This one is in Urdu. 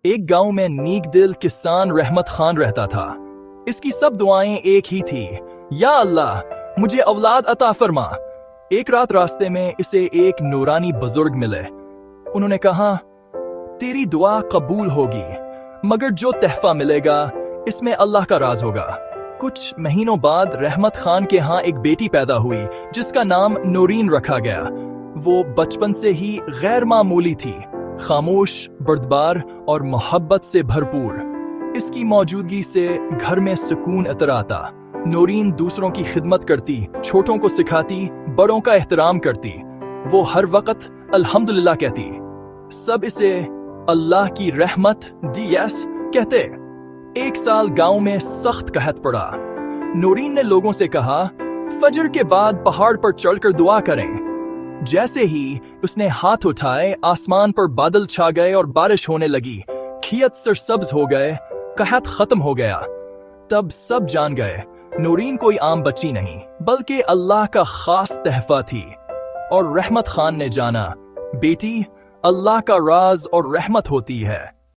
ایک گاؤں میں نیک دل کسان رحمت خان رہتا تھا۔ اس کی سب دعائیں ایک ہی تھی، یا اللہ مجھے اولاد عطا فرما۔ ایک رات راستے میں اسے ایک نورانی بزرگ ملے۔ انہوں نے کہا، تیری دعا قبول ہوگی، مگر جو تحفہ ملے گا اس میں اللہ کا راز ہوگا۔ کچھ مہینوں بعد رحمت خان کے ہاں ایک بیٹی پیدا ہوئی جس کا نام نورین رکھا گیا۔ وہ بچپن سے ہی غیر معمولی تھی، خاموش، بردبار اور محبت سے بھرپور۔ اس کی موجودگی سے گھر میں سکون عطر آتا۔ نورین دوسروں کی خدمت کرتی، چھوٹوں کو سکھاتی، بڑوں کا احترام کرتی۔ وہ ہر وقت الحمدللہ کہتی۔ سب اسے اللہ کی رحمت دیس کہتے۔ ایک سال گاؤں میں سخت قحط پڑا۔ نورین نے لوگوں سے کہا، فجر کے بعد پہاڑ پر چڑھ کر دعا کریں۔ جیسے ہی اس نے ہاتھ اٹھائے، آسمان پر بادل چھا گئے اور بارش ہونے لگی۔ کھیت سرسبز ہو گئے، قحط ختم ہو گیا۔ تب سب جان گئے نورین کوئی عام بچی نہیں بلکہ اللہ کا خاص تحفہ تھی۔ اور رحمت خان نے جانا، بیٹی، اللہ کا راز اور رحمت ہوتی ہے۔